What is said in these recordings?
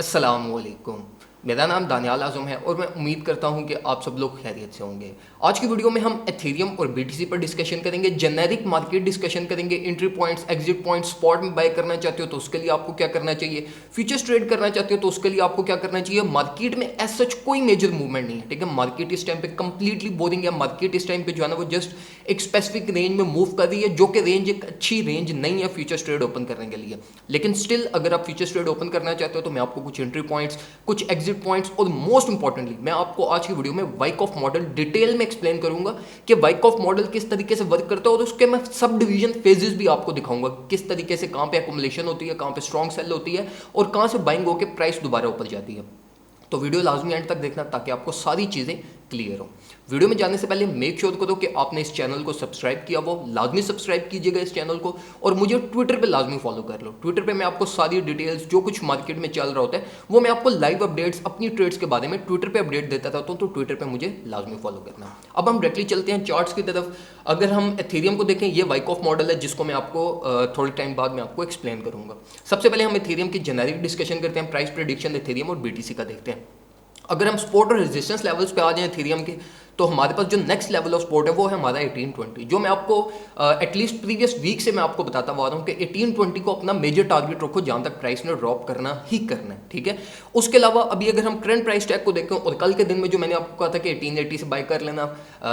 अस्सलामुअलैकुम। मेरा नाम दानियाल आज़म है और मैं उम्मीद करता हूं कि आप सब लोग खैरियत से होंगे। आज की वीडियो में हम एथेरियम और बीटीसी पर डिस्कशन करेंगे, जेनेरिक मार्केट डिस्कशन करेंगे, entry points, exit points, spot में बाय करना चाहते हो तो उसके लिए आपको क्या करना चाहिए, फ्यूचर्स ट्रेड करना चाहते हो तो उसके लिए आपको क्या करना चाहिए। मार्केट में एज सच कोई मेजर मूवमेंट नहीं है, ठीक है। मार्केट इस टाइम पे कंप्लीटली बोरिंग है। मार्केट इस टाइम पे जो है ना वो जस्ट एक स्पेसिफिक रेंज में मूव कर रही है, जो कि रेंज एक अच्छी रेंज नहीं है फ्यूचर्स ट्रेड ओपन करने के लिए। लेकिन स्टिल अगर आप फ्यूचर्स ट्रेड ओपन करना चाहते हो तो मैं आपको कुछ एंट्री पॉइंट्स, कुछ एग्जिट पॉइंट्स और मोस्ट इंपॉर्टेंटली मैं आपको आज की वीडियो में वाइकॉफ मॉडल डिटेल में एक्सप्लेन करूंगा कि वाइकॉफ मॉडल किस तरीके से वर्क करता है, और उसके मैं सब डिवीजन फेजेस भी आपको दिखाऊंगा किस तरीके से, कहां पे एक्युमुलेशन होती है, कहां पे स्ट्रॉन्ग सेल होती है और कहां से बाइंग होकर प्राइस दोबारा ऊपर जाती है। तो वीडियो लाजमी एंड तक देखना ताकि आपको सारी चीज़ें क्लियर हो। वीडियो में जाने से पहले मेक श्योर करो कि आपने इस चैनल को सब्सक्राइब किया हो, लाजमी सब्सक्राइब कीजिएगा इस चैनल को, और मुझे ट्विटर पे लाजमी फॉलो कर लो। ट्विटर पे मैं आपको सारी डिटेल्स, जो कुछ मार्केट में चल रहा होता है वो मैं आपको लाइव अपडेट्स अपनी ट्रेड्स के बारे में ट्विटर पे अपडेट देता रहता हूँ, तो ट्विटर पे मुझे लाजमी फॉलो करना। अब हम डायरेक्टली चलते हैं चार्ट्स की तरफ। अगर हम एथेरियम को देखें, ये वाइकॉफ मॉडल है जिसको मैं आपको थोड़े टाइम बाद मैं आपको एक्सप्लेन करूंगा। सबसे पहले हम एथेरियम की जेनेरिक डिस्कशन करते हैं, प्राइस प्रेडिक्शन एथेरियम और बीटीसी का देखते हैं। अगर हम सपोर्ट और रेजिस्टेंस लेवल्स पे आ जाएं एथेरियम के, तो हमारे पास जो नेक्स्ट लेवल ऑफ सपोर्ट है वो है हमारा 1820, जो मैं आपको एटलीस्ट प्रीवियस वीक से मैं आपको बताता हुआ रहा हूँ कि 1820 को अपना मेजर टारगेट रखो जहां तक प्राइस ने ड्रॉप करना ही करना है, ठीक है। उसके अलावा अभी अगर हम करंट प्राइस टैग को देखें, और कल के दिन में जो मैंने आपको कहा था कि 1880 से बाय कर लेना,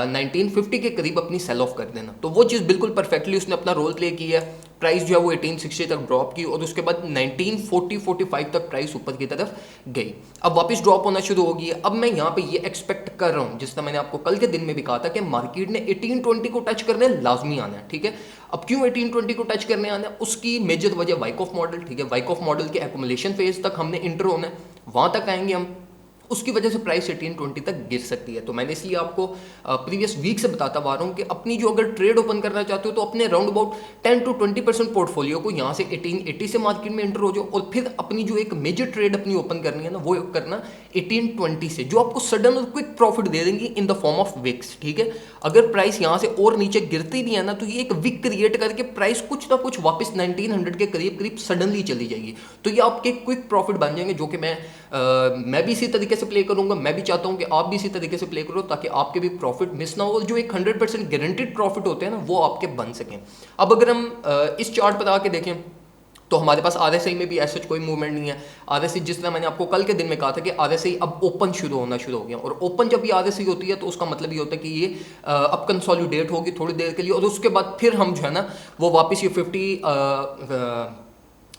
1950 के करीब अपनी सेल ऑफ कर देना, तो वो चीज़ बिल्कुल परफेक्टली उसने अपना रोल प्ले किया है। प्राइस जो है वो 1860 तक ड्रॉप की और उसके बाद 1940-45 तक प्राइस ऊपर की तरफ गई। अब वापस ड्रॉप होना शुरू हो गई है। अब मैं यहाँ पे ये एक्सपेक्ट कर रहा हूँ, जिस तरह मैंने आपको कल के दिन में भी कहा था कि मार्केट ने 1820 को टच करने लाजमी आना है, ठीक है। अब क्यों 1820 को टच करने आना है, उसकी मेजर वजह वाइकॉफ मॉडल, ठीक है। वाइकॉफ मॉडल के एक्युमुलेशन फेज तक हमने इंटर होना है, वहां तक आएंगे हम, उसकी वजह से प्राइस 1820 तक गिर सकती है। तो मैंने इसलिए आपको प्रीवियस वीक से बताता हुआ रहा हूँ कि अपनी जो अगर ट्रेड ओपन करना चाहते हो तो अपने राउंड अबाउट 10 to 20% पोर्टफोलियो को यहाँ से 1880 से मार्केट में एंटर हो जाओ, और फिर अपनी जो एक मेजर ट्रेड अपनी ओपन करनी है ना वो करना 1820 से, जो आपको सडन और क्विक प्रॉफिट दे देंगी in the form of wicks, ठीक है। अगर प्राइस यहाँ से और नीचे गिरती भी है ना, तो ये एक विक क्रिएट करके प्राइस कुछ ना कुछ वापस 1900 के करीब करीब सडनली चली जाएगी, तो ये आपके क्विक प्रॉफिट बन जाएंगे, जो कि मैं भी इसी तरीके से प्ले करूंगा। मैं भी चाहता हूं कि आप भी इसी तरीके से प्ले करो ताकि आपके भी प्रॉफिट मिस ना हो, और जो एक 100% गारंटेड प्रॉफिट होते हैं ना वो आपके बन सकें। अब अगर हम इस चार्ट पर आके देखें तो हमारे पास आरएसआई में भी ऐसा कोई मूवमेंट नहीं है। आरएसआई जिस तरह मैंने आपको कल के दिन में कहा था कि आरएसआई अब ओपन शुरू होना शुरू हो गया, और ओपन जब भी आरएसआई होती है तो उसका मतलब ये होता है कि ये अब कंसोलिडेट होगी थोड़ी देर के लिए, और उसके बाद फिर हम जो है ना वो वापस ये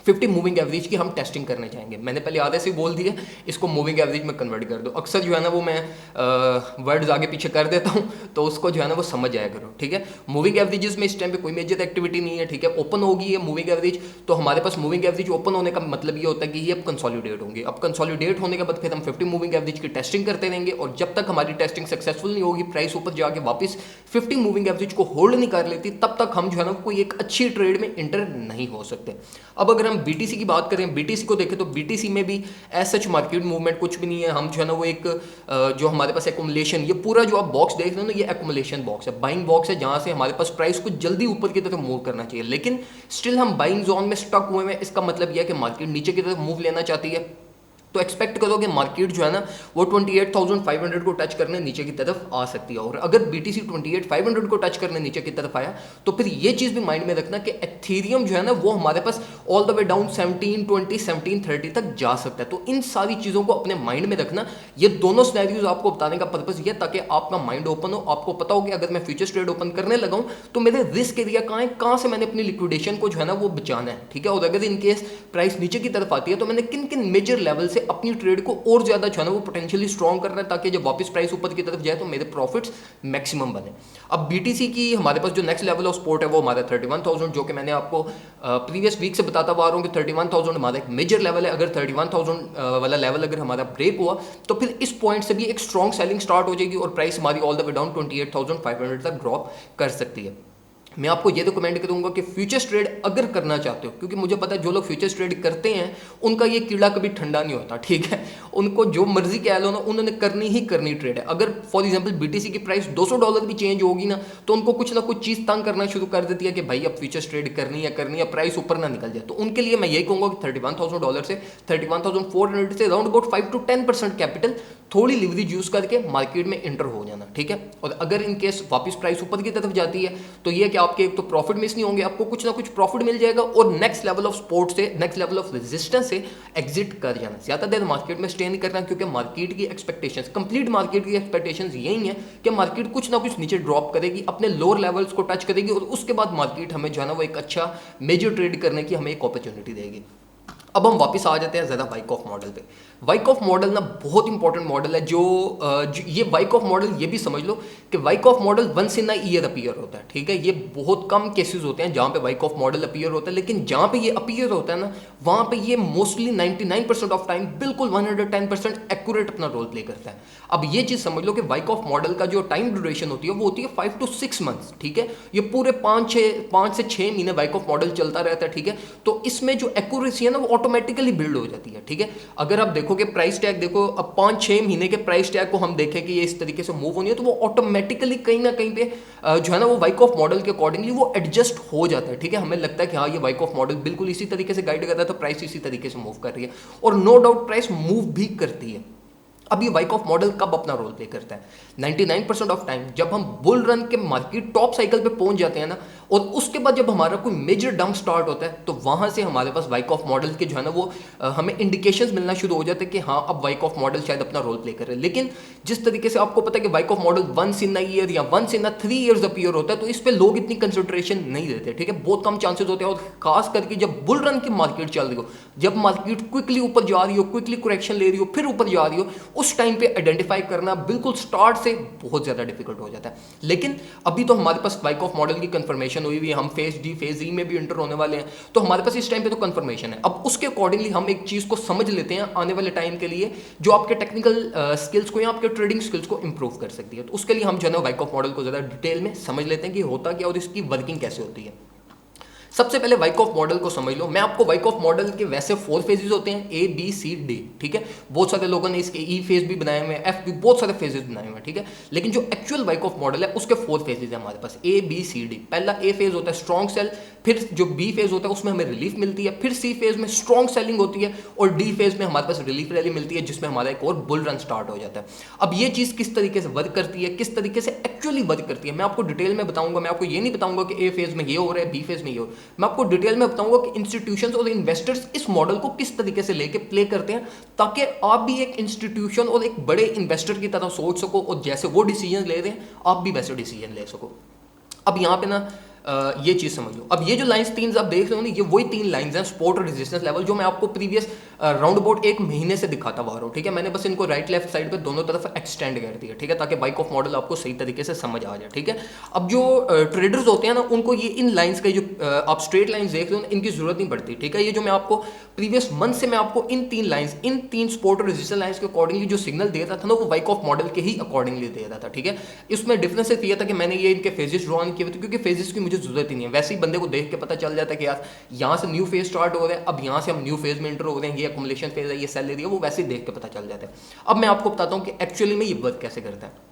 50 मूविंग एवरेज की हम टेस्टिंग करने जाएंगे। मैंने पहले आधे से बोल दिया, इसको मूविंग एवरेज में कन्वर्ट कर दो। अक्सर जो है ना वो मैं वर्ड्स आगे पीछे कर देता हूँ, तो उसको जो है ना वो समझ जाया करो, ठीक है। मूविंग एवरेजेस में इस टाइम पे कोई मेजर एक्टिविटी नहीं है, ठीक है। ओपन होगी ये मूविंग एवरेज, तो हमारे पास मूविंग एवरेज ओपन होने का मतलब ये होता है कि ये अब कंसोलिडेट होंगे। अब कंसोलिडेट होने के बाद फिर हम 50 मूविंग एवरेज की टेस्टिंग करते रहेंगे, और जब तक हमारी टेस्टिंग सक्सेसफुल नहीं होगी, प्राइस ऊपर जाके वापस 50 मूविंग एवरेज को होल्ड नहीं कर लेती, तब तक हम जो है ना कोई एक अच्छी ट्रेड में इंटर नहीं हो सकते। अब अगर हम बीटीसी की बात करें, बीटीसी को देखें तो बीटीसी में भी एज सच मार्केट मूवमेंट कुछ भी नहीं है। हम जो है ना वो एक जो हमारे पास एक्युमुलेशन, ये पूरा जो आप बॉक्स देख रहे हो ना, ये एक्युमुलेशन बॉक्स है, बाइंग बॉक्स है, जहां से हमारे पास प्राइस को जल्दी ऊपर की तरफ मूव करना चाहिए, लेकिन स्टिल हम बाइंग जोन में स्टक हुए हैं। इसका मतलब यह है कि मार्केट नीचे की तरफ मूव लेना चाहती है, तो एक्सपेक्ट करो कि मार्केट जो है ना वो 28,500 को टच करने नीचे की तरफ आ सकती है। और अगर बीटीसी 28,500 को टच करने नीचे की तरफ आया तो फिर ये चीज़ भी माइंड में रखना कि एथेरियम जो है ना वो हमारे पास ऑल द वे डाउन 1720 1730 तक जा सकता है। तो इन सारी चीज़ों को अपने माइंड में रखना। ये दोनों सिनेरियोज आपको बताने का पर्पज ये, ताकि आपका माइंड ओपन हो, आपको पता हो कि अगर मैं फ्यूचर्स ट्रेड ओपन करने लगा हूं तो मेरे रिस्क एरिया कहाँ है, कहाँ से मैंने अपनी लिक्विडेशन को जो है ना वो बचाना है, ठीक है। और अगर इनकेस प्राइस नीचे की तरफ आती है तो मैंने किन किन मेजर लेवल से अपनी ट्रेड को और ज्यादा जो है ना वो पोटेंशियली स्ट्रॉन्ग करना है, ताकि जब वापस प्राइस ऊपर की तरफ जाए तो मेरे प्रॉफिट्स मैक्सिमम बने। अब बीटीसी की हमारे पास जो नेक्स्ट लेवल ऑफ सपोर्ट है वो हमारा 31,000, जो कि मैंने आपको प्रीवियस वीक से बताता हुआ आ रहा हूँ कि 31,000 हमारा एक मेजर लेवल है। अगर 31,000 वाला लेवल अगर हमारा ब्रेक हुआ तो फिर इस पॉइंट से भी एक स्ट्रॉन्ग सेलिंग स्टार्ट हो जाएगी और प्राइस हमारी ऑल द वे डाउन 28,500 तक ड्रॉप कर सकती है। मैं आपको ये रिकमेंड करूंगा कि फ्यूचर्स ट्रेड अगर करना चाहते हो, क्योंकि मुझे पता है जो लोग फ्यूचर्स ट्रेड करते हैं उनका ये कीड़ा कभी ठंडा नहीं होता, ठीक है। उनको जो मर्जी कह लो ना, उन्होंने करनी ही करनी ट्रेड है। अगर फॉर एग्जांपल बीटीसी की प्राइस $200 भी चेंज होगी ना, तो उनको कुछ ना कुछ चीज़ तंग करना शुरू कर देती है कि भाई अब फ्यूचर्स ट्रेड करनी है, प्राइस ऊपर ना निकल जाए। तो उनके लिए मैं यही कहूँगा कि $31,000 से 31,400 से अराउंड अबाउट 5 to 10% कैपिटल थोड़ी लिवरेज यूज करके मार्केट में एंटर हो जाना, ठीक है। और अगर इन केस वापस प्राइस ऊपर की तरफ जाती है तो ये कि आपके एक तो प्रॉफिट मिस नहीं होंगे, आपको कुछ ना कुछ प्रॉफिट मिल जाएगा, और नेक्स्ट लेवल ऑफ सपोर्ट से, नेक्स्ट लेवल ऑफ रेजिस्टेंस से एग्जिट कर जाना। ज्यादा देर मार्केट में स्टे नहीं करना, क्योंकि मार्केट की एक्सपेक्टेशंस, कंप्लीट मार्केट की एक्सपेक्टेशंस यही है कि मार्केट कुछ ना कुछ नीचे ड्रॉप करेगी, अपने लोअर लेवल्स को टच करेगी, और उसके बाद मार्केट हमें जो है ना वो एक अच्छा मेजर ट्रेड करने की हमें एक अपॉर्चुनिटी देगी। अब हम वापस आ जाते हैं ज़रा वाइकॉफ मॉडल पे। वाइकॉफ मॉडल ना बहुत इंपॉर्टेंट मॉडल है, जो ये वाइकॉफ मॉडल, ये भी समझ लो कि Wyckoff model once in a year appear होता है, ठीक है। ये बहुत कम केसेस होते हैं जहाँ पे वाइकॉफ मॉडल अपीयर होता है, लेकिन जहाँ पे ये अपीयर होता है ना, वहाँ पे ये मोस्टली 99% ऑफ टाइम बिल्कुल 110% एक्यूरेट अपना रोल प्ले करता है। अब ये चीज़ समझ लो कि वाइकॉफ मॉडल का जो टाइम ड्यूरेशन होती है वो होती है 5 to 6 मंथ्स, ठीक है। ये पूरे 5 से 6 महीने वाइकॉफ मॉडल चलता रहता है, ठीक है। तो इसमें जो एक्यूरेसी है ना वो ऑटोमेटिकली बिल्ड हो जाती है, ठीक है। अगर आप देखोगे प्राइस टैग, देखो अब 5-6 महीने के प्राइस टैग को हम देखें कि ये इस तरीके से मूव होनी है, तो वो ऑटोमेटिकली कहीं ना कहीं पे जो है ना वो वाइकॉफ मॉडल के अकॉर्डिंगली वो एडजस्ट हो जाता है, ठीक है। हमें लगता है कि हाँ ये वाइकॉफ मॉडल बिल्कुल इसी तरीके से गाइड कर रहा है, तो प्राइस इसी तरीके से मूव कर रही है, और नो डाउट प्राइस मूव भी करती है। अब ये वाइकॉफ मॉडल कब अपना रोल प्ले करता है? 99% ऑफ टाइम जब हम बुल रन के मार्केट टॉप साइकिल पे पहुंच जाते हैं ना, और उसके बाद जब हमारा कोई मेजर डंप स्टार्ट होता है, तो वहां से हमारे पास वाइकॉफ मॉडल के जो है ना वो हमें इंडिकेशंस मिलना शुरू हो जाते हैं कि हाँ अब वाइकॉफ मॉडल शायद अपना रोल प्ले कर रहे हैं। लेकिन जिस तरीके से आपको पता है कि Wyckoff model once in a year या once in a 3 years appear होता है, तो इस पर लोग इतनी कंसिडरेशन नहीं देते, ठीक है। बहुत कम चांसेस होते हैं, और खास करके जब बुल रन की मार्केट चल रही हो, जब मार्केट क्विकली ऊपर जा रही हो, क्विकली करेक्शन ले रही हो, फिर ऊपर जा रही हो, उस टाइम पे आइडेंटिफाई करना बिल्कुल स्टार्ट से बहुत ज्यादा डिफिकल्ट हो जाता है। लेकिन अभी तो हमारे पास वाइकॉफ मॉडल की कंफर्मेशन हुई हुई है, हम फेज डी फेज ई में भी इंटर होने वाले हैं, तो हमारे पास इस टाइम पे तो कंफर्मेशन है। अब उसके अकॉर्डिंगली हम एक चीज को समझ लेते हैं आने वाले टाइम के लिए, जो आपके टेक्निकल स्किल्स को या आपके ट्रेडिंग स्किल्स को इंप्रूव कर सकती है। तो उसके लिए हम जो है वाइकॉफ मॉडल को ज्यादा डिटेल में समझ लेते हैं कि होता क्या और इसकी वर्किंग कैसे होती है। सबसे पहले वाइकॉफ मॉडल को समझ लो। मैं आपको वाइकॉफ मॉडल के वैसे 4 फेजेस होते हैं, A B C D, ठीक है। बहुत सारे लोगों ने इसके E फेज भी बनाए हुए हैं, F भी, बहुत सारे फेजेस बनाए हुए हैं, ठीक है। लेकिन जो एक्चुअल वाइकॉफ मॉडल है उसके 4 फेजेस है हमारे पास, A B C D। पहला A फेज होता है स्ट्रॉन्ग सेल, फिर जो B फेज होता है उसमें हमें रिलीफ मिलती है, फिर C फेज में स्ट्रॉन्ग सेलिंग होती है, और D फेज में हमारे पास रिलीफ रैली मिलती है, जिसमें हमारा एक और बुल रन स्टार्ट हो जाता है। अब ये चीज किस तरीके से वर्क करती है, किस तरीके से एक्चुअली वर्क करती है, मैं आपको डिटेल में बताऊंगा। मैं आपको ये नहीं बताऊंगा कि A फेज में ये हो रहा है, B फेज में ये हो, मैं आपको डिटेल में बताऊंगा कि इंस्टीट्यूशंस और इन्वेस्टर्स इस मॉडल को किस तरीके से लेके प्ले करते हैं, ताकि आप भी एक इंस्टीट्यूशन और एक बड़े इन्वेस्टर की तरह सोच सको, और जैसे वो डिसीजन ले रहे हैं आप भी वैसे डिसीजन ले सको। अब यहाँ पे ना ये चीज समझ लो। अब ये जो लाइंस 3 आप देख रहे हो ना, ये वही 3 लाइंस हैं सपोर्ट और रेजिस्टेंस लेवल, जो मैं आपको प्रीवियस राउंड अबाउट 1 महीने से दिखाता हुआ रहा हूँ, ठीक है। मैंने बस इनको राइट लेफ्ट साइड पे दोनों तरफ एक्सटेंड कर दिया, ठीक है, ताकि वाइकॉफ मॉडल आपको सही तरीके से समझ आ जाए, ठीक है। अब जो ट्रेडर्स होते हैं ना, उनको ये इन लाइंस का जो आप स्ट्रेट लाइंस देख रहे हो, इनकी जरूरत नहीं पड़ती, ठीक है। ये जो मैं आपको प्रीवियस मंथ से मैं आपको इन 3 लाइंस, इन 3 सपोर्ट और रेजिस्टेंस लाइंस के अकॉर्डिंगली जो सिग्नल दे रहा था ना, वो वाइकॉफ मॉडल के ही अकॉर्डिंगली दे रहा था, ठीक है। इसमें डिफरेंस सिर्फ ये था कि मैंने ये इनके फेजेस ड्रॉ नहीं किए थे, क्योंकि फेजेस की मुझे जरूरत ही नहीं है। वैसे ही बंदे को देख के पता चल जाता है कि यार यहाँ से न्यू फेज स्टार्ट हो रहा है, अब यहाँ से हम न्यू फेज में इंटर हो रहे हैं, ये अकोमोलेशन फेज है, ये सेल एरिया, वो वैसे ही देख के पता चल जाता है। अब मैं आपको बताता हूँ कि एक्चुअली में ये वर्क कैसे करता है।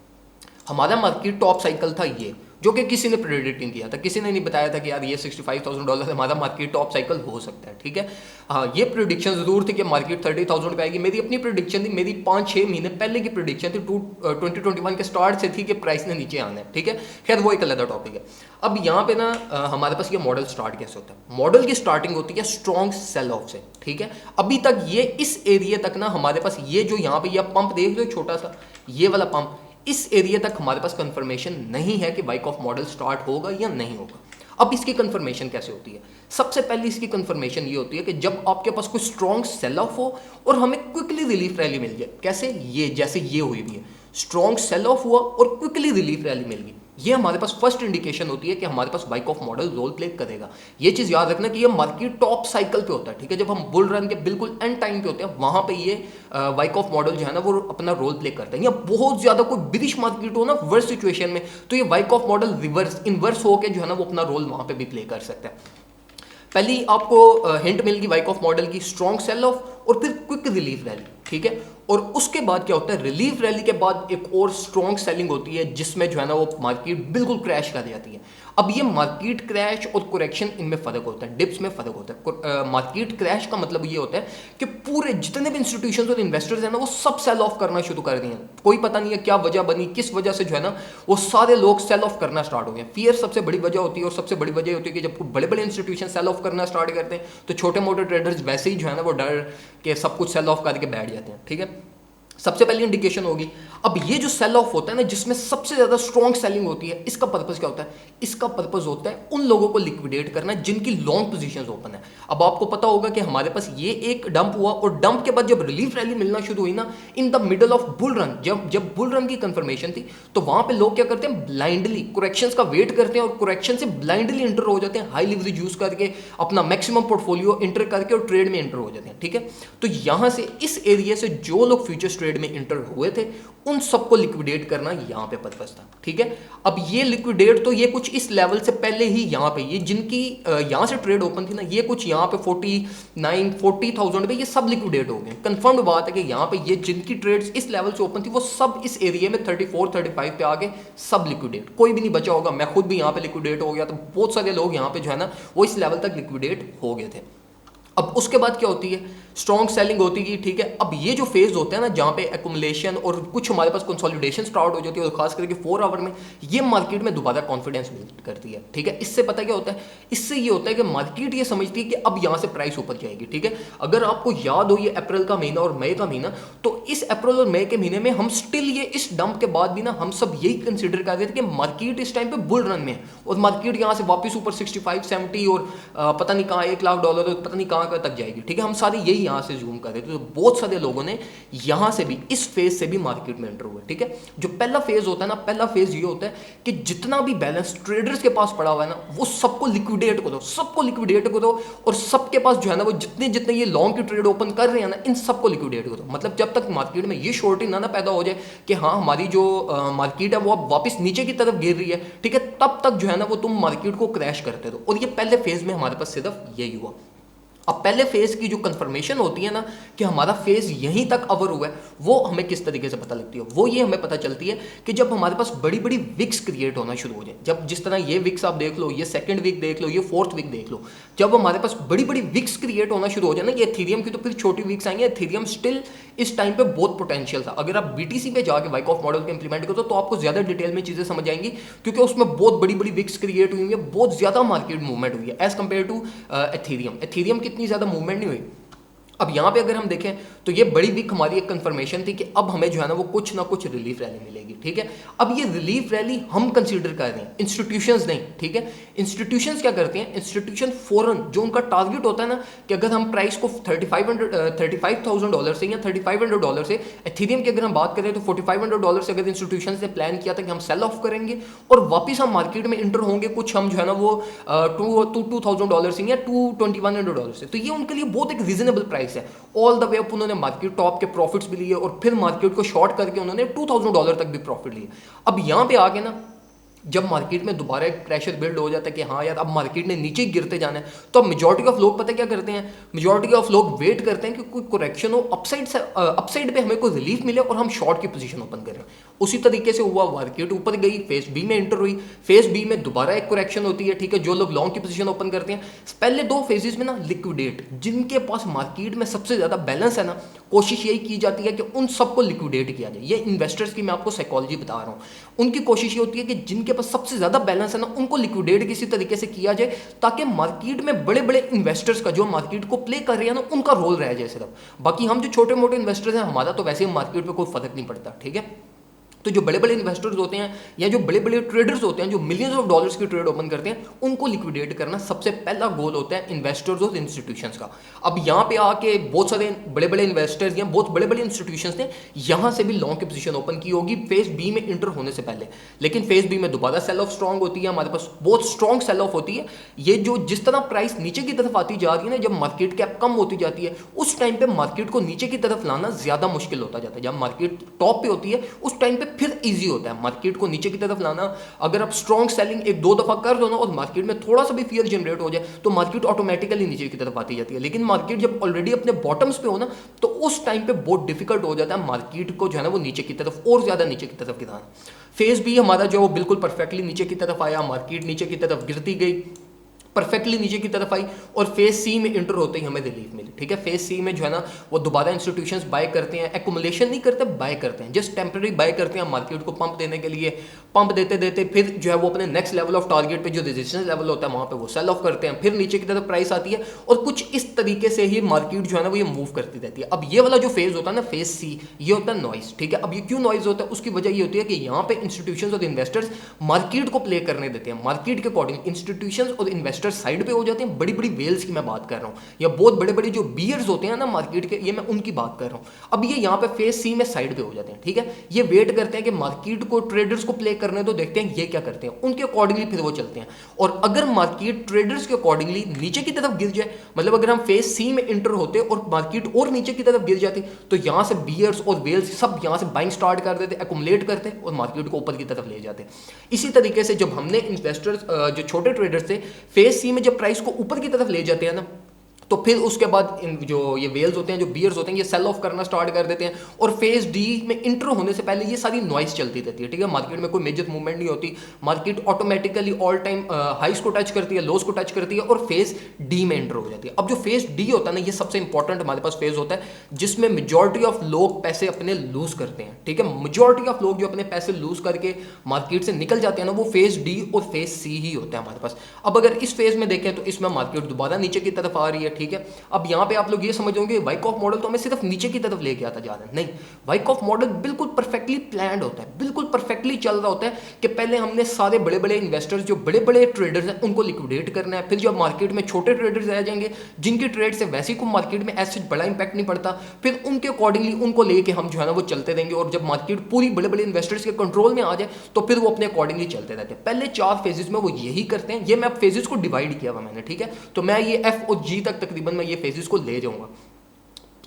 हमारा मार्केट टॉप साइकिल था ये, जो कि किसी ने प्रेडिक्ट नहीं किया था, किसी ने नहीं बताया था कि यार ये $65,000 हमारा मार्केट टॉप साइकिल हो सकता है, ठीक है। हाँ, ये प्रेडिक्शन जरूर थी कि मार्केट 30,000 पे आएगी। मेरी अपनी प्रेडिक्शन थी, मेरी 5-6 महीने पहले की प्रेडिक्शन थी, 2021 के स्टार्ट से थी कि प्राइस ने नीचे आना है, ठीक है। खैर वो एक अलग टॉपिक है। अब यहाँ पे ना हमारे पास ये मॉडल स्टार्ट कैसे होता है। मॉडल की स्टार्टिंग होती है स्ट्रॉन्ग सेल ऑफ से, ठीक है। अभी तक ये इस एरिया तक ना हमारे पास ये जो यहाँ पे ये पंप देख लो छोटा सा, ये वाला पंप, इस एरिया तक हमारे पास कंफर्मेशन नहीं है कि वाइकॉफ मॉडल स्टार्ट होगा या नहीं होगा। अब इसकी कंफर्मेशन कैसे होती है? सबसे पहले इसकी कंफर्मेशन ये होती है कि जब आपके पास कोई स्ट्रॉन्ग सेल ऑफ हो और हमें क्विकली रिलीफ रैली मिल जाए। कैसे? ये जैसे ये हुई भी है, स्ट्रॉन्ग सेल ऑफ हुआ और क्विकली रिलीफ रैली मिल गई। ये हमारे पास फर्स्ट इंडिकेशन होती है कि हमारे पास वाइक ऑफ मॉडल रोल प्ले करेगा। ये चीज़ याद रखना कि ये मार्केट टॉप साइकिल पे होता है, ठीक है, जब हम बुल रन के बिल्कुल एंड टाइम पे होते हैं वहां पे ये वाइक ऑफ मॉडल जो है ना वो अपना रोल प्ले करता है। या बहुत ज्यादा कोई बिरिश मार्केट हो ना वर्स्ट सिचुएशन में, तो ये वाइक ऑफ मॉडल रिवर्स इनवर्स होकर जो है ना वो अपना रोल वहां पे भी प्ले कर सकता है। पहली आपको हिंट मिलेगी वाइक ऑफ मॉडल की, स्ट्रॉन्ग सेल ऑफ और फिर क्विक रिलीफ रैली, ठीक है। और उसके बाद क्या होता है, रिलीफ रैली के बाद एक और स्ट्रॉन्ग सेलिंग होती है जिसमें जो है ना वो मार्केट बिल्कुल क्रैश कर जाती है। अब ये मार्केट क्रैश और करेक्शन इनमें फर्क होता है, डिप्स में फर्क होता है। मार्केट क्रैश का मतलब ये होता है कि पूरे जितने भी इंस्टीट्यूशंस और इन्वेस्टर्स हैं ना वो सब सेल ऑफ करना शुरू कर दिए हैं। कोई पता नहीं है क्या वजह बनी, किस वजह से जो है ना वो सारे लोग सेल ऑफ करना स्टार्ट हो गए। फियर सबसे बड़ी वजह होती है, और सबसे बड़ी वजह होती है कि जब बड़े बड़े इंस्टीट्यूशन सेल ऑफ करना स्टार्ट करते हैं तो छोटे मोटे ट्रेडर्स वैसे ही जो है ना वो डर के सब कुछ सेल ऑफ करके बैठ जाते हैं, ठीक है। सबसे पहली इंडिकेशन होगी। अब ये जो सेल ऑफ होता है ना जिसमें सबसे ज्यादा स्ट्रॉन्ग सेलिंग होती है, इसका पर्पस क्या होता है, इसका पर्पस होता है उन लोगों को लिक्विडेट करना जिनकी लॉन्ग पोजीशंस ओपन है। अब आपको पता होगा कि हमारे पास ये एक डंप हुआ और डंप के बाद जब रिलीफ रैली मिलना शुरू हुई ना in the middle of bull run, जब बुल रन की कंफर्मेशन थी तो वहां पे लोग क्या करते हैं, ब्लाइंडली करेक्शंस का वेट करते हैं और करेक्शन से ब्लाइंडली इंटर हो जाते हैं, हाई लिवरेज यूज करके अपना मैक्सिमम पोर्टफोलियो इंटर करके और ट्रेड में इंटर हो जाते हैं, ठीक है। तो यहां से इस एरिया से जो लोग फ्यूचर्स ट्रेड में इंटर हुए थे उन सबको लिक्विडेट करना यहां पे पर्पस था, ठीक है। अब ये लिक्विडेट तो ये कुछ इस लेवल से पहले ही यहां पे ये जिनकी यहां से ट्रेड ओपन थी ना ये कुछ यहां पे 40,000 पे ये सब लिक्विडेट हो गए। कंफर्म्ड बात है कि यहां पे ये जिनकी ट्रेड्स इस लेवल से ओपन थी वो सब इस एरिया में 34-35 पे आके सब लिक्विडेट, कोई भी नहीं बचा होगा। मैं खुद भी यहां पे लिक्विडेट हो गया, तो बहुत सारे लोग यहां पे जो है ना वो इस लेवल तक लिक्विडेट हो गए थे। अब उसके बाद क्या होती है, स्ट्रॉन्ग सेलिंग होती है, ठीक है। अब ये जो फेज होते हैं ना जहां पे एक्युमुलेशन और कुछ हमारे पास कंसोलिडेशन स्टार्ट हो जाती है और खास करके 4 आवर में ये मार्केट में दोबारा कॉन्फिडेंस बिल्ड करती है, ठीक है। इससे पता क्या होता है, इससे ये होता है कि मार्केट ये समझती है कि अब यहां से प्राइस ऊपर जाएगी, ठीक है। अगर आपको याद हो ये अप्रैल का महीना और मई का महीना, तो इस अप्रैल और मई के महीने में हम स्टिल ये इस डंप के बाद भी ना हम सब यही कंसिडर कर रहे थे कि मार्केट इस टाइम पे बुल रन में है और मार्केट यहां से वापस ऊपर 65-70 और पता नहीं कहां $1 लाख और पता नहीं कहां तक जाएगी, ठीक है। हम सारे यही यहां से जूम कर रहे थे, तो बहुत सारे लोगों ने यहां से भी इस फेज से भी मार्केट में एंटर हुए, ठीक है। जो पहला फेज होता है ना, पहला फेज ये होता है कि जितना भी बैलेंस ट्रेडर्स के पास पड़ा हुआ है ना वो सबको लिक्विडेट करो, सबको लिक्विडेट करो और सबके पास जो है ना वो जितने जितने ये लॉन्ग की ट्रेड ओपन कर रहे हैं ना इन सबको लिक्विडेट करो। मतलब जब तक मार्केट में ये शॉर्टिंग ना पैदा हो जाए कि हाँ हमारी जो मार्केट है वो अब वापस नीचे की तरफ गिर रही है, ठीक है, तब तक जो है ना वो तुम मार्केट को क्रैश करते रहो। और ये पहले फेज में हमारे पास सिर्फ यही हुआ। अब पहले फेज की जो कंफर्मेशन होती है ना कि हमारा फेज यहीं तक अवर हुआ है वो हमें किस तरीके से पता लगती है, वो ये हमें पता चलती है कि जब हमारे पास बड़ी बड़ी विक्स क्रिएट होना शुरू हो जाए। जब जिस तरह ये विक्स आप देख लो, ये सेकंड वीक देख लो, ये फोर्थ वीक देख लो, जब हमारे पास बड़ी बड़ी विक्स क्रिएट होना शुरू हो जाए ना, ये एथेरियम की तो फिर छोटी विक्स आएंगे। एथेरियम स्टिल इस टाइम पे बहुत पोटेंशियल था। अगर आप बीटीसी पे जाके वाइक ऑफ मॉडल को इंप्लीमेंट करो तो आपको ज्यादा डिटेल में चीजें समझ आएंगी क्योंकि उसमें बहुत बड़ी बड़ी विक्स क्रिएट हुई है, बहुत ज्यादा मार्केट मूवमेंट हुई है as compared to Ethereum. Ethereum की इतनी ज्यादा मूवमेंट नहीं हुई। अब यहां पे अगर हम देखें तो ये बड़ी वीक हमारी एक कंफर्मेशन थी कि अब हमें जो है ना वो कुछ ना कुछ रिलीफ रैली मिलेगी, ठीक है। अब ये रिलीफ रैली हम कंसीडर कर रहे हैं, इंस्टीट्यूशंस नहीं, ठीक है। इंस्टीट्यूशंस क्या करते हैं, इंस्टीट्यूशन फॉरन जो उनका टारगेट होता है ना कि अगर हम प्राइस को $35,000 से या $3,500 से, एथेरियम की अगर हम बात करें तो $4,500 से अगर इंस्टीट्यूशन ने प्लान किया था कि हम सेल ऑफ करेंगे और वापिस हम मार्केट में इंटर होंगे कुछ हम जो है ना वो $2,000 से या $2,100 से, तो ये उनके लिए बहुत एक रीजनेबल प्राइस है। ऑल द वे अप उन्होंने मार्केट टॉप के प्रॉफिट्स भी लिए और फिर मार्केट को शॉर्ट करके उन्होंने $2,000 तक भी प्रॉफिट लिए। अब यहां पे आके ना जब मार्केट में दोबारा एक प्रेशर बिल्ड हो जाता है कि हाँ यार अब मार्केट ने नीचे गिरते जाना है, तो अब मेजॉरिटी ऑफ लोग पता क्या करते हैं, मेजॉरिटी ऑफ लोग वेट करते हैं कि कोई करेक्शन हो, अपसाइड से अपसाइड पे हमें कोई रिलीफ मिले और हम शॉर्ट की पोजीशन ओपन करें। उसी तरीके से हुआ, मार्केट ऊपर गई, फेज बी में एंटर हुई, फेज बी में दोबारा एक करेक्शन होती है, ठीक है। जो लोग लॉन्ग की पोजीशन ओपन करते हैं पहले दो फेजेस में ना लिक्विडेट, जिनके पास मार्केट में सबसे ज्यादा बैलेंस है ना, कोशिश यही की जाती है कि उन सबको लिक्विडेट किया जाए। ये इन्वेस्टर्स की मैं आपको साइकोलॉजी बता रहा हूँ, उनकी कोशिश ये होती है कि जिनके पास सबसे ज्यादा बैलेंस है ना उनको लिक्विडेट किसी तरीके से किया जाए ताकि मार्केट में बड़े बड़े इन्वेस्टर्स का जो मार्केट को प्ले कर रहे हैं ना उनका रोल रह जाए सिर्फ। बाकी हम जो छोटे मोटे इन्वेस्टर्स हैं हमारा तो वैसे ही मार्केट पे कोई फर्क नहीं पड़ता, ठीक है। तो जो बड़े बड़े इन्वेस्टर्स होते हैं या जो बड़े बड़े ट्रेडर्स होते हैं जो मिलियंस ऑफ डॉलर्स की ट्रेड ओपन करते हैं, उनको लिक्विडेट करना सबसे पहला गोल होता है इन्वेस्टर्स और इंस्टीट्यूशंस का। अब यहाँ पे आके बहुत सारे बड़े बड़े इन्वेस्टर्स या बहुत बड़े बड़े इंस्टीट्यूशंस ने यहाँ से भी लॉन्ग की पोजीशन ओपन की होगी फेज बी में इंटर होने से पहले, लेकिन फेज बी में दोबारा सेल ऑफ स्ट्रॉन्ग होती है, हमारे पास बहुत स्ट्रॉन्ग सेल ऑफ होती है। ये जो जिस तरह प्राइस नीचे की तरफ आती जा रही है ना, जब मार्केट कैप कम होती जाती है उस टाइम पे मार्केट को नीचे की तरफ लाना ज्यादा मुश्किल होता जाता है। जब मार्केट टॉप पे होती है उस टाइम पे फिर इजी होता है मार्केट को नीचे की तरफ लाना। अगर आप स्ट्रॉन्ग सेलिंग एक दो दफा कर दो ना और मार्केट में थोड़ा सा भी फियर जनरेट हो जाए तो मार्केट ऑटोमेटिकली नीचे की तरफ आती जाती है। लेकिन मार्केट जब ऑलरेडी अपने बॉटम्स पे हो ना तो उस टाइम पे बहुत डिफिकल्ट हो जाता है मार्केट को जो है ना वो नीचे की तरफ और ज्यादा नीचे की तरफ गिराना। फेज भी हमारा जो बिल्कुल परफेक्टली नीचे की तरफ आया, मार्केट नीचे की तरफ गिरती गई, परफेक्टली नीचे की तरफ आई और फेज सी में इंटर होते ही हमें रिलीफ मिली। ठीक है, फेज सी में जो है ना वो दोबारा इंस्टीट्यूशंस बाय करते हैं, एक्युमुलेशन नहीं करते, बाय करते हैं, जस्ट टेम्पररी बाय करते हैं मार्केट को पंप देने के लिए। पंप देते देते फिर जो है वो अपने नेक्स्ट लेवल ऑफ टारगेट पे जो रेजिस्टेंस लेवल होता है वहां पे वो सेल ऑफ करते हैं, फिर नीचे की तरफ प्राइस आती है और कुछ इस तरीके से ही मार्केट जो है ना वो ये मूव करती रहती है। अब ये वाला जो फेज होता है ना फेज सी, ये होता है नॉइज। ठीक है, अब ये क्यों नॉइज होता है, उसकी वजह ये होती है कि यहाँ पे इंस्टीट्यूशंस और इन्वेस्टर्स मार्केट को प्ले करने देते हैं, मार्केट के अकॉर्डिंग इंस्टीट्यूशंस और इन्वेस्टर्स साइड पे हो जाते हैं। बड़ी बड़ी वेल्स की मैं बात कर रहा हूं या बहुत बड़े बड़े जो बियर्स होते हैं ना मार्केट के, ये मैं उनकी बात कर रहा हूं। अब ये यहां पे फेज सी में साइड पे हो जाते हैं। ठीक है, ये वेट करते हैं कि मार्केट को ट्रेडर्स को प्ले करने तो देखते हैं ये क्या करते हैं, उनके अकॉर्डिंगली फिर वो चलते हैं। और अगर मार्केट ट्रेडर्स के अकॉर्डिंगली नीचे की तरफ गिर जाए, मतलब अगर हम फेज सी में इंटर होते और मार्केट और नीचे की तरफ गिर जाती तो यहां से बियर्स और वेल्स सब यहां से बाइंग स्टार्ट कर देते, एक्युमुलेट करते और मार्केट को ऊपर की तरफ ले जाते। इसी तरीके से जब हमने इन्वेस्टर्स जो छोटे ट्रेडर्स थे फेज सी में जब प्राइस को ऊपर की तरफ ले जाते हैं ना, तो फिर उसके बाद जो ये वेल्स होते हैं जो बियर्स होते हैं ये सेल ऑफ करना स्टार्ट कर देते हैं और फेज डी में इंटर होने से पहले ये सारी नॉइस चलती रहती है। ठीक है, मार्केट में कोई मेजर मूवमेंट नहीं होती, मार्केट ऑटोमेटिकली ऑल टाइम हाइस को टच करती है, लोस को टच करती है और फेज डी में इंटर हो जाती है। अब जो फेज डी होता है ना ये सबसे इंपॉर्टेंट हमारे पास फेज होता है जिसमें मेजॉरिटी ऑफ लोग पैसे अपने लूज करते हैं। ठीक है, मेजॉरिटी ऑफ लोग जो अपने पैसे लूज करके मार्केट से निकल जाते हैं ना वो फेज डी और फेज सी ही होता है हमारे पास। अब अगर इस फेज में देखें तो इसमें मार्केट दोबारा नीचे की तरफ आ रही है। ठीक है, अब यहां पे आप लोग ये समझोगे वाइकॉफ मॉडल तो हमें सिर्फ नीचे की तरफ लेके आता जा रहा है, नहीं, वाइकॉफ मॉडल बिल्कुल परफेक्टली प्लान्ड होता है, बिल्कुल परफेक्टली चल रहा होता है कि पहले हमने सारे बड़े बड़े इन्वेस्टर्स जो बड़े बड़े ट्रेडर्स हैं उनको लिक्विडेट करना है, फिर जब मार्केट में छोटे ट्रेडर्स रह जाएंगे जिनकी ट्रेड से वैसे ही को मार्केट में ऐसे बड़ा इंपैक्ट नहीं पड़ता, फिर उनके अकॉर्डिंगली उनको लेके हम जो है ना वो चलते रहेंगे और जब मार्केट पूरी बड़े बड़े इन्वेस्टर्स के कंट्रोल में आ जाए तो फिर वो अपने अकॉर्डिंगली चलते रहते हैं। पहले 4 फेजेस में वो यही करते हैं, ये मैं फेजेस को डिवाइड किया हुआ मैंने। ठीक है, तो मैं ये एफ और जी तक तकरीबन मैं ये फेजेस को ले जाऊंगा।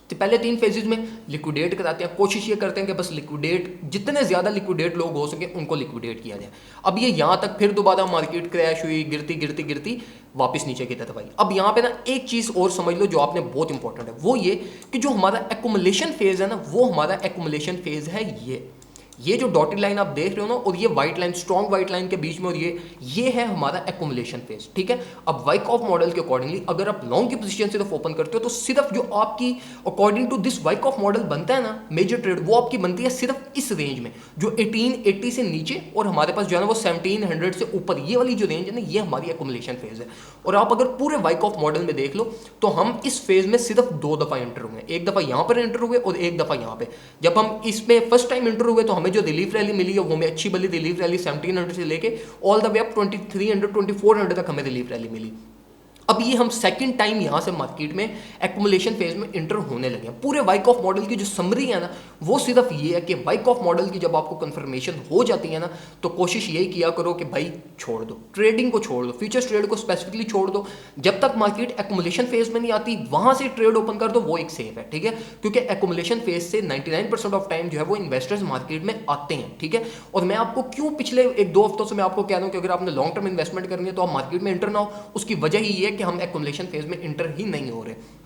तो पहले 3 फेजेस में लिक्विडेट कराते हैं, कोशिश ये करते हैं कि बस लिक्विडेट जितने ज्यादा लिक्विडेट लोग हो सके उनको लिक्विडेट किया जाए। अब ये यहां तक फिर दोबारा मार्केट क्रैश हुई, गिरती गिरती गिरती वापस नीचे की तरफ आई। अब यहाँ पे ना एक चीज और समझ लो जो आपने बहुत इंपॉर्टेंट है, वो ये कि जो हमारा एक्युमुलेशन फेज है ना वो हमारा एक्युमुलेशन फेज है। ये जो डॉटेड लाइन आप देख रहे हो ना और ये white line, strong white line के बीच में, और ये है हमारा एक्युमुलेशन फेज। ठीक है, अब वाइकॉफ मॉडल के अकॉर्डिंगली अगर आप लॉन्ग की पोजीशन सिर्फ ओपन करते हो तो सिर्फ जो आपकी according to this Wyckoff model बनता है ना मेजर ट्रेड, वो आपकी बनती है सिर्फ इस रेंज में जो 1880 से नीचे और हमारे पास जो है ना वो 1700 से ऊपर, ये वाली जो रेंज है ना ये हमारी एक्युमुलेशन फेज है। और आप अगर पूरे वाइकॉफ मॉडल में देख लो तो हम इस फेज में सिर्फ 2 दफा एंटर हुए, एक दफा यहां पर एंटर हुए और एक दफा यहां पे। जब हम इसमें फर्स्ट टाइम एंटर हुए तो हमें जो रिलीफ रैली मिली है वो हमें अच्छी वाली रिलीफ रैली 1700 से लेके ऑल द वे अप 2300 2400 तक हमें रिलीफ रैली मिली। अब ये हम सेकंड टाइम यहां से मार्केट में एक्युमुलेशन फेज में इंटर होने लगे हैं। पूरे वाइकॉफ मॉडल की जो समरी है ना वो सिर्फ ये है कि वाइकॉफ मॉडल की जब आपको कंफर्मेशन हो जाती है ना तो कोशिश यही किया करो कि भाई छोड़ दो, ट्रेडिंग को छोड़ दो, फ्यूचर्स ट्रेड को स्पेसिफिकली छोड़ दो। जब तक मार्केट एक्युमुलेशन फेज में नहीं आती वहां से ट्रेड ओपन कर दो, वो एक सेफ है। ठीक है, क्योंकि एक्युमुलेशन फेज से 99% ऑफ टाइम जो है वो इन्वेस्टर्स मार्केट में आते हैं। ठीक है, और मैं आपको क्यों पिछले 1-2 हफ्तों से मैं आपको कह रहा हूं कि अगर आपने लॉन्ग टर्म इन्वेस्टमेंट करनी है तो आप मार्केट में इंटर ना हो, उसकी वजह ही ये कि हम एक्युमुलेशन फेज में इंटर ही नहीं हो रहे।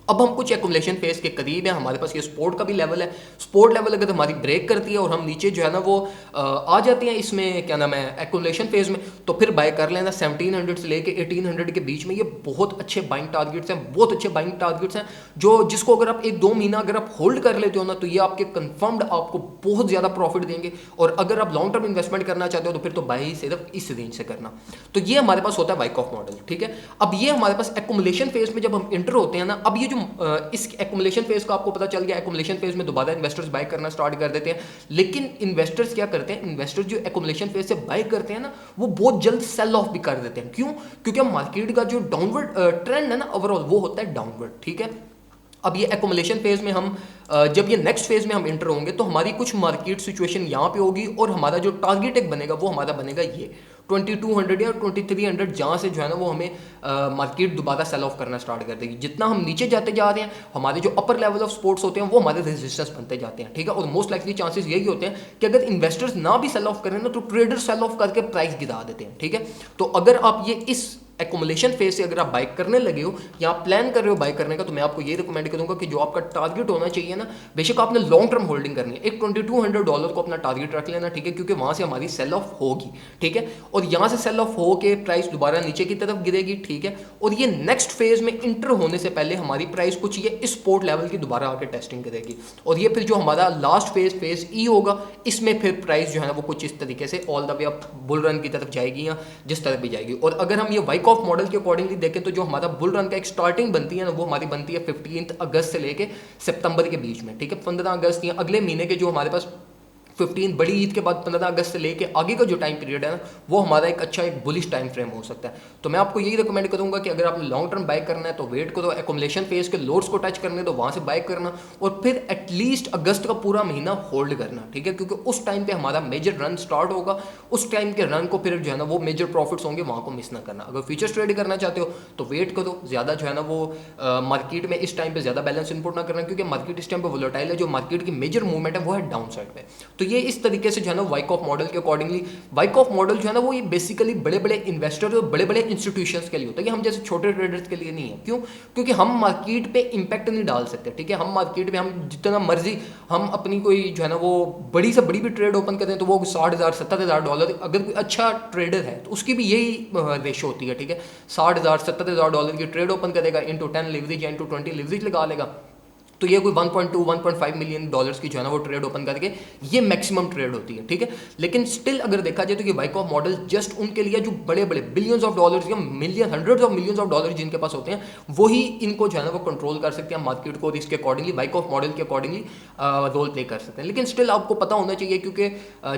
अब हम कुछ एक्युमुलेशन फेज के करीब है, हमारे पास ये सपोर्ट का भी लेवल है। सपोर्ट लेवल अगर हमारी ब्रेक करती है और हम नीचे जो है ना वो आ जाते हैं इसमें क्या नाम है एक्युमुलेशन फेज में, तो फिर बाय कर लेना 1700 से लेके 1800 के बीच में। ये बहुत अच्छे बाइंग टारगेट्स हैं, बहुत अच्छे बाइंग टारगेट्स हैं जो जिसको अगर आप 1-2 महीना अगर आप होल्ड कर लेते हो ना तो ये आपके कंफर्म्ड आपको बहुत ज़्यादा प्रॉफिट देंगे। और अगर आप लॉन्ग टर्म इन्वेस्टमेंट करना चाहते हो तो फिर तो बाय ही सिर्फ इस रेंज से करना। तो ये हमारे पास होता है वाइकॉफ मॉडल। ठीक है, अब ये हमारे पास एक्युमुलेशन फेज में जब हम इंटर होते हैं ना, अब ये जो इस एक्युमुलेशन फेज का आपको पता चल गया, एक्युमुलेशन फेज में दोबारा इन्वेस्टर्स बाय करना स्टार्ट कर देते हैं। लेकिन इन्वेस्टर्स क्या करते हैं, इन्वेस्टर्स जो एक्युमुलेशन फेज से बाय करते हैं ना, वो बहुत जल्द सेल ऑफ भी कर देते हैं। क्यों? क्योंकि मार्केट का जो डाउनवर्ड ट्रेंड है ना ओवरऑल, वो होता है डाउनवर्ड, ठीक है। अब ये एक्युमुलेशन फेज में हम जब ये नेक्स्ट फेज में हम इंटर होंगे तो हमारी कुछ मार्केट सिचुएशन यहाँ पे होगी और हमारा जो टारगेट एक बनेगा वो हमारा बनेगा ये 2200 या 2300, जहाँ से जो है ना वो हमें मार्केट दोबारा सेल ऑफ करना स्टार्ट कर देगी। जितना हम नीचे जाते जा रहे हैं, हमारे जो अपर लेवल ऑफ सपोर्ट्स होते हैं वो हमारे रेजिस्टेंस बनते जाते हैं, ठीक है। और मोस्ट लाइकली चांसेस यही होते हैं कि अगर इन्वेस्टर्स ना भी सेल ऑफ करें ना तो ट्रेडर सेल ऑफ करके प्राइस गिरा देते हैं, ठीक है। तो अगर आप ये इस एक्युमुलेशन फेज से अगर आप बाइक करने लगे हो या आप प्लान कर रहे हो बाइक करने का, तो मैं आपको ये रिकमेंड करूंगा कि जो आपका टारगेट होना चाहिए ना, बेशक आपने लॉन्ग टर्म होल्डिंग करनी है, एक $2200 को अपना टारगेट रख लेना, ठीक है, क्योंकि वहां से हमारी सेल ऑफ होगी, ठीक है। और यहां से सेल ऑफ हो के प्राइस दोबारा नीचे की तरफ गिरेगी, ठीक है। और ये नेक्स्ट फेज में इंटर होने से पहले हमारी प्राइस कुछ ये सपोर्ट लेवल की दोबारा आके टेस्टिंग करेगी। और ये फिर जो हमारा लास्ट फेज फेज ई होगा, इसमें फिर प्राइस जो है ना वो कुछ इस तरीके से all the way up bull run की तरफ जाएगी या जिस तरफ भी जाएगी। और अगर हम ये वाइकॉफ मॉडल के अकॉर्डिंग देखें तो जो हमारा बुल रन का एक स्टार्टिंग बनती है ना, वो हमारी बनती है 15 अगस्त से लेके सितंबर के बीच में, ठीक है। 15 अगस्त या अगले महीने के जो हमारे पास 15 बड़ी ईद के बाद 15 अगस्त से लेके आगे का जो टाइम पीरियड है ना, वो हमारा एक अच्छा एक बुलिश टाइम फ्रेम हो सकता है। तो मैं आपको यही रिकमेंड करूंगा कि अगर आपने लॉन्ग टर्म बाय करना है तो वेट करो, एक्युमुलेशन फेज के लोड्स को टच करने दो, वहां से बाय करना, और फिर एटलीस्ट अगस्त का पूरा महीना होल्ड करना, ठीक है। क्योंकि उस टाइम पे हमारा मेजर रन स्टार्ट होगा, उस टाइम के रन को फिर जो है ना वो मेजर प्रॉफिट्स होंगे, वहां को मिस ना करना। अगर फ्यूचर्स ट्रेड करना चाहते हो तो वेट करो, ज्यादा जो है ना वो मार्केट में इस टाइम पे ज्यादा बैलेंस इनपुट ना करना, क्योंकि मार्केट इस टाइम पे वोलेटाइल है। जो मार्केट की मेजर मूवमेंट है वो है डाउन साइड पे। तो ये इस तरीके से जो है ना वाइकॉफ मॉडल के अकॉर्डिंगली, वाइकॉफ मॉडल जो है ना वो ये बेसिकली बड़े बड़े इन्वेस्टर्स और बड़े बड़े इंस्टीट्यूशंस के लिए होता है, कि हम जैसे छोटे ट्रेडर्स के लिए नहीं है। क्यों? क्योंकि हम मार्केट पे इंपैक्ट नहीं डाल सकते, ठीक है। हम मार्केट पे हम जितना मर्जी हम अपनी कोई जो है ना वो बड़ी से बड़ी भी ट्रेड ओपन करें तो वो $60,000 $70,000, अगर कोई अच्छा ट्रेडर है तो उसकी भी यही रेशो होती है, ठीक है। $60,000 $70,000 की ट्रेड ओपन करेगा, इंटू 10 लिवरेज या इंटू 20 लिवरेज लगा लेगा, तो ये कोई 1.2 1.5 मिलियन डॉलर्स की जो है ना वो ट्रेड ओपन करके ये मैक्सिमम ट्रेड होती है, ठीक है। लेकिन स्टिल अगर देखा जाए तो ये वाइकॉफ मॉडल जस्ट उनके लिए जो बड़े बड़े बिलियंस ऑफ डॉलर्स या million hundreds of millions of dollar जिनके पास होते हैं, वही इनको जो है ना वो कंट्रोल कर सकते हैं मार्केट को, और इसके अकॉर्डिंगली वाइकॉफ मॉडल के अकॉर्डिंगली रोल प्ले कर सकते हैं। लेकिन स्टिल आपको पता होना चाहिए, क्योंकि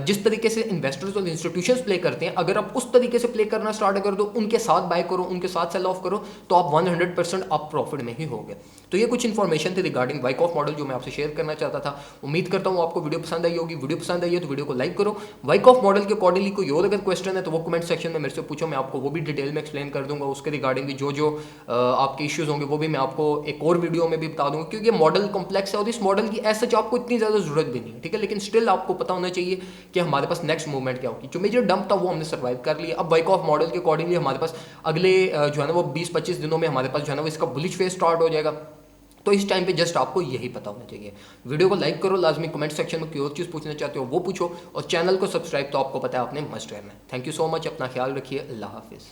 जिस तरीके से इन्वेस्टर्स और इंस्टीट्यूशंस प्ले करते हैं, अगर आप उस तरीके से प्ले करना स्टार्ट कर दो, उनके साथ बाय करो, उनके साथ सेल ऑफ करो, तो आप 100% आप प्रॉफिट में ही होगे। तो ये कुछ इन्फॉर्मेशन थी रिगार्डिंग वाइकॉफ मॉडल जो मैं आपसे शेयर करना चाहता था। उम्मीद करता हूँ आपको वीडियो पसंद आई होगी। वीडियो पसंद आई है तो वीडियो को लाइक करो। वाइकॉफ मॉडल के अकॉर्डिंगली कोई और अगर क्वेश्चन है तो वो कमेंट सेक्शन में मेरे से पूछो, मैं आपको वो भी डिटेल में एक्सप्लेन कर दूंगा। उसके रिगार्डिंग भी जो आपके इश्यूज होंगे वो भी मैं आपको एक और वीडियो में भी बता दूंगा, क्योंकि ये मॉडल कॉम्प्लेक्स है और इस मॉडल की ऐसा सच आपको इतनी ज़्यादा जरूरत भी नहीं है, ठीक है। लेकिन स्टिल आपको पता होना चाहिए कि हमारे पास नेक्स्ट मूवमेंट क्या होगी। जो मेजर डंप था वो हमने सर्वाइव कर लिया। अब वाइकॉफ मॉडल के अकॉर्डिंगली हमारे पास अगले जो है ना वो 20-25 दिनों में हमारे पास जो है ना वो इसका बुलिश फेज स्टार्ट हो जाएगा। तो इस टाइम पे जस्ट आपको यही पता होना चाहिए। वीडियो को लाइक करो, लाजमी कमेंट सेक्शन में कोई और चीज़ पूछना चाहते हो वो पूछो, और चैनल को सब्सक्राइब तो आपको पता है आपने मस्ट करना है। थैंक यू सो मच, अपना ख्याल रखिए, अल्लाह हाफिज़।